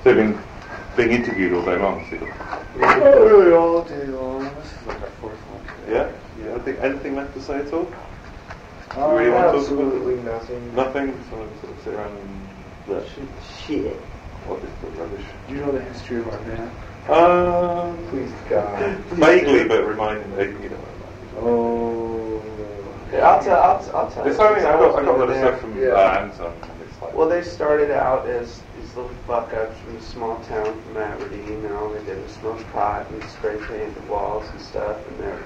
So you've been being interviewed all day long, so Not really all day long. This is like our fourth one today. Yeah? Anything left to say at all? Really Absolutely nothing. Nothing? Just want to sort of sit around and... Shit. What is the rubbish? Do you know the history of our band? Please God. Vaguely, but remind me. You know. Oh. Yeah, I'll tell It's you. only, I got a lot of there. stuff from Anton. And it's like, Well, they started out as these little fuck-ups from a small town from Aberdeen, and all they did was smoke pot and spray paint the walls and stuff, and they're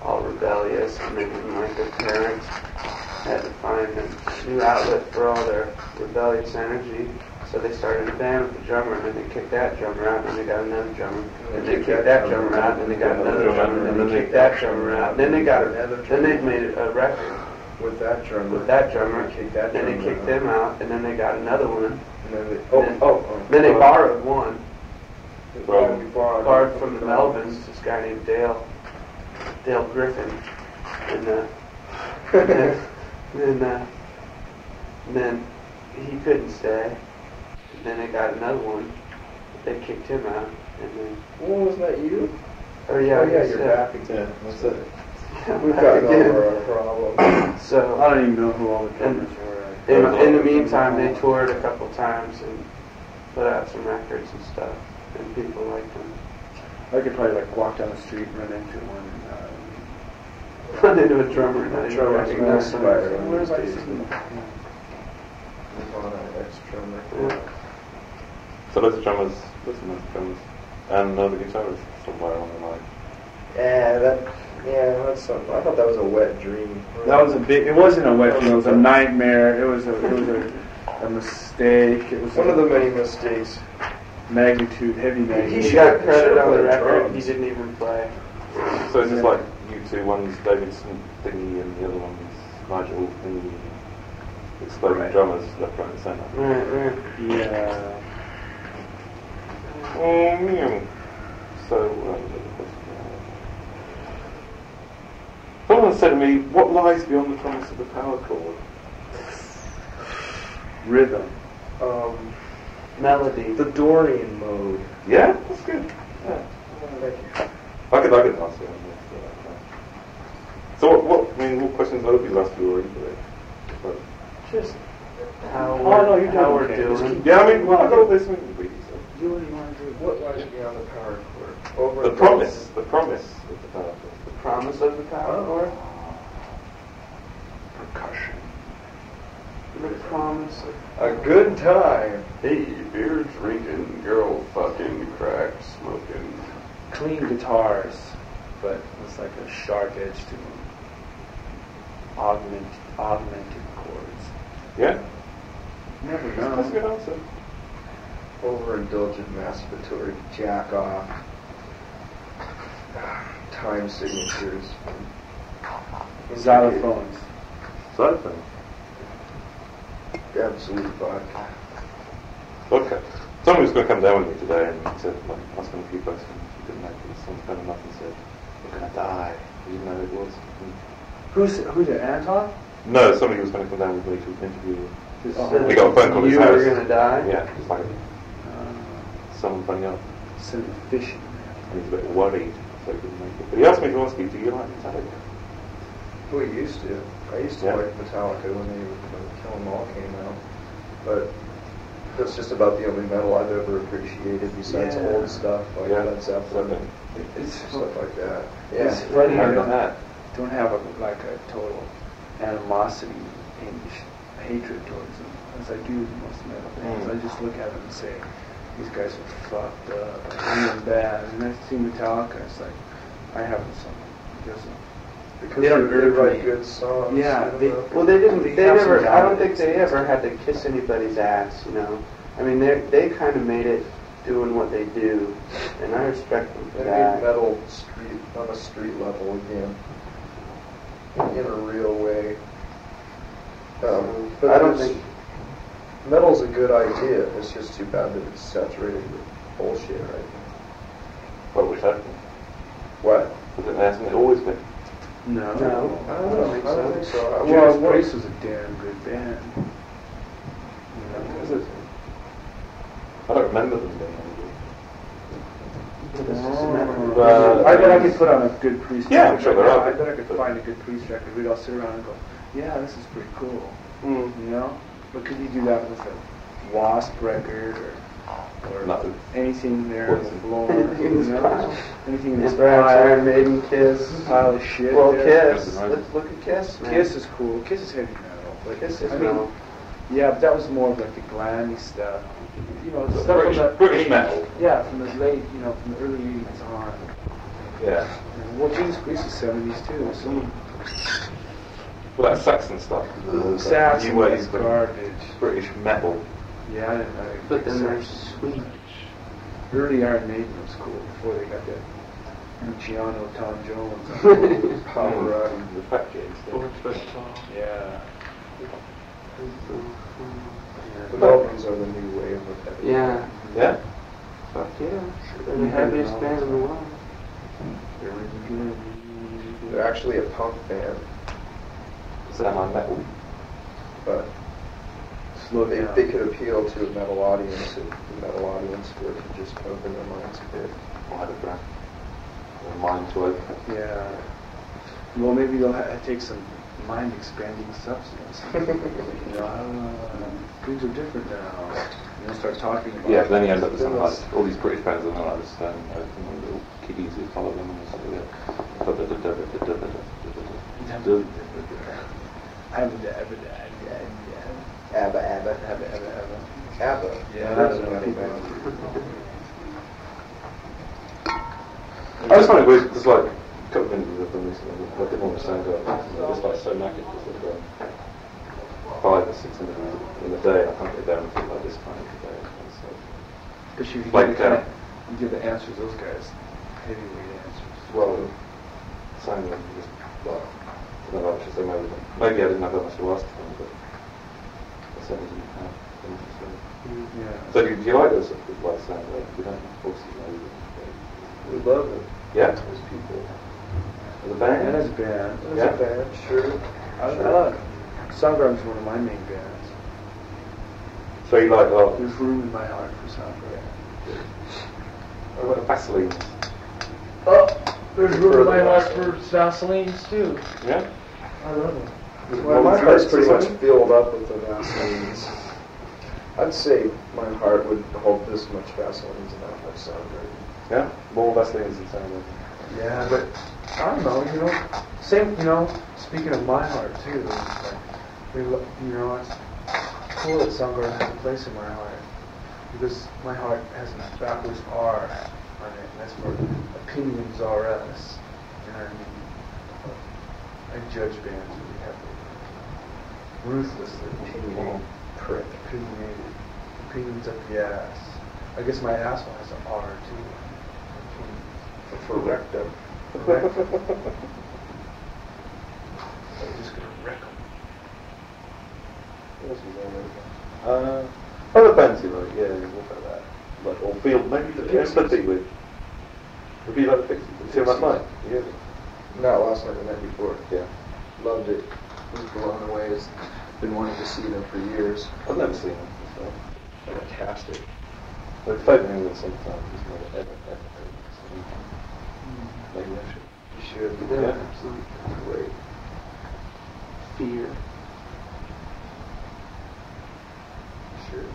all rebellious, and they didn't like their parents. Had to find a new outlet for all their rebellious energy, so they started a band with a drummer, and then they kicked that drummer out, and then they got another drummer, and they kicked that drummer out, and then they got another drummer, and then they kicked that drummer out, and then they got another. Then they made a record With that drummer. kicked that then they kicked them out, and then they got another one. And then they, Then they borrowed one. Borrowed From the Melvins, this guy named Dale Griffin, and then he couldn't stay. And then they got another one. They kicked him out, and then. Well, wasn't that you? Oh yeah, You're back again. That's it. We've back gotten again. over our problem. So I don't even know who all the drummers were. in the meantime, they toured a couple times and put out some records and stuff, and people liked them. I could probably like walk down the street and run into one. Run into a drummer and not even recognize somebody. Where's I sitting? Nirvana ex-drummer. Yeah. so lots of drummers, and another guitarist somewhere on the line. That's something. I thought that was a wet dream. That was a big. It wasn't a wet dream. It was a nightmare. It was a mistake. It was one of the many mistakes. Magnitude, heavy magnitude. He got credit on the record. He didn't even play. So it's just like you two, one's Davidson thingy and the other one's Nigel thingy. Exploding drummers left, right and centre. Right. Yeah. So, someone said to me, what lies beyond the promise of the power chord? Rhythm. Melody. The Dorian mode. Yeah, that's good. Yeah. I could answer that. So what questions have other people asked you already today? Just how we're doing. Yeah, I mean, I got all this in the You want to do what lies beyond the power chord? the promise of the power chord. The promise of the power chord? Percussion. The promise of... A good time. Hey, beer drinking, girl fucking, crack smoking. Clean guitars, but it's like a sharp edge to them. Augmented chords. Yeah? Never That's a good know. answer. Overindulgent masturbatory jack off. Time signatures. Xylophones. Xylophone. Absolute vodka. Okay. Someone was going to come down with me today and said, like, ask him a few questions. He didn't make it. Someone came up and said, we're going to die. You didn't know who it was. Who's it, Anton? No, somebody was going to come down with me to interview him. Oh. We got a phone call at his You house. were going to die? Yeah, it's like someone phoning up. Sort of fishing. And he's a bit worried, so he didn't make it. But he asked me to ask you, do you like Metallica? We used to. I used to like Metallica when Kill 'Em All came out. But that's just about the only metal I've ever appreciated besides old stuff like Led Zeppelin. It's Stuff like that. It's funny. I I don't don't have a total animosity and hatred towards them, as I do most metal bands. I just look at them and say, these guys are fucked up, and bad. And I see Metallica, it's like, I have something. Because They write good songs. Yeah. They never. I don't think they ever had to kiss anybody's ass. You know. I mean, they kind of made it doing what they do, and I respect them for that. Made metal on a street level again, in a real way. But I don't think metal's a good idea. It's just too bad that it's saturated with bullshit, right? What was that? What? Hasn't it always been? No. I don't think so. Judas Priest was a damn good band. I don't remember them being any I bet I could put on a good priest Yeah, record. I'm sure there are. I bet I could find a good priest record. We'd all sit around and go, yeah, this is pretty cool. You know? But could you do that with a Wasp record or Nothing. anything there on the floor? Anything in this pile. Anything in this Anthrax, pile. Iron Maiden, Kiss. Pile of shit. Well, there. Kiss. Let's look at Kiss, man. Kiss is cool. Kiss is heavy metal. But Kiss is I mean, metal. yeah, but that was more of like the glammy stuff. You know, the stuff British, from the British metal. Yeah, from the late, from the early 80s on. Yeah. Well, Judas Priest is 70s too. So Well, that Saxon stuff. Saxon New is wave, garbage. British metal. Yeah, I didn't know. But then they're sweet. Early Iron Maiden was cool before they got that Luciano, Tom Jones, Power Rock. The fat kids. 4 foot tall. Yeah. The Dolphins are the new wave of heavy. Yeah. Yeah? Fuck yeah. They're the heaviest band in the world. They're really good. They're actually a punk band, Semi-metal. but Slow they down. could appeal to a metal audience if the metal audience were to just open their minds a bit. Either brand. Or mind to open. Yeah. Well, maybe they'll take some mind-expanding substance. Things are different now. Start talking about. Yeah, but then you end up with something like all these British bands and all this little kiddies who follow them and stuff like ABBA. ABBA. Yeah, that's that's a metal people. band. I just find it weird because like a couple of interviews I've done recently, I didn't want to sound like it's like so knackered because I've got 5 or 6 interviews in a day. I can't get down and think like this kind of day. Because you Like, give the answers, those guys, heavyweight answers. Well, saying that just like I don't know, I should say maybe I didn't have that much to ask them, but I certainly didn't have that much to say. Yeah. So do you like those sort of like sound like you don't obviously know them? We love them Yeah? as people. As a band? And as a band. As Yeah. a band, sure. I love Soundgarden's one of my main bands. So you like There's room in my heart for Soundgarden. what Vaseline? Oh, there's room in my heart for Vaselines too. Yeah? I love them. Well, my heart's pretty much filled up with the Vaselines. I'd say my heart would hold this much Vaselines and that much Soundgarden. Yeah? More Vaselines than Soundgarden. Yeah, but I don't know, same, speaking of my heart too, it's like, it's cool that Soundgarden has a place in my heart, because my heart has a backwards R on it, and that's for opinions are us, you know what I mean? I judge bands really heavily, ruthlessly, opinionated, opinions up the ass. I guess my asshole has an R too. For rectum. I'm just gonna wreck them. Other bands you like, yeah, what about that? Like, or feel, maybe the empathy with. Would be like the Pixies. Did you see them last night? Yeah. Not last night, the night before. Yeah. Loved it. Was blown away. Been wanting to see them for years. I've never seen them. So. Fantastic. They've played in England sometimes, just never ever. Maybe I should. You should. Yeah. Absolutely. Great. Fear. Sure.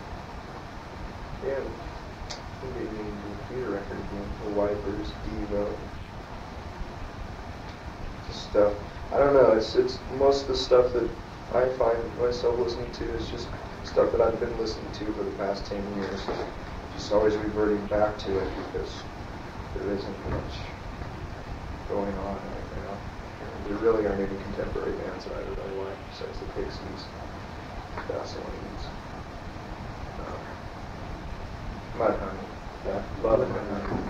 Yeah. Maybe we can do a theater record again. The Wipers, Devo. Just stuff. I don't know. It's most of the stuff that I find myself listening to is just stuff that I've been listening to for the past 10 years. Just always reverting back to it because there isn't much going on right now. There really aren't any contemporary bands that I really like besides the Pixies, Vaselines, Mudhoney. Yeah. Love Mudhoney.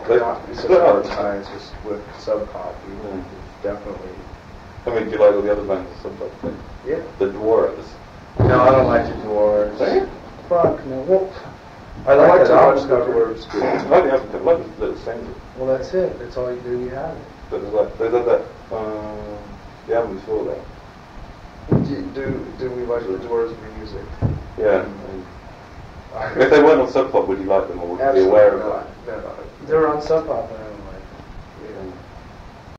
They Such hard ties just with Sub Pop. Definitely. I mean, do you like all the other bands or something? Yeah. The Dwarves. No, I don't like the Dwarves. Don't you? Fuck no. Well, I like that to watch album the cover. Dwarves. I like the album cover. I like the little single. Well, that's it. That's all you do. You have it. But there's like, they did that, the album before that. Do we like the Dwarves music? Yeah. If they weren't on Sub Pop, would you like them, or would you be aware of Absolutely them? not. No. They're on Sub Pop, and I don't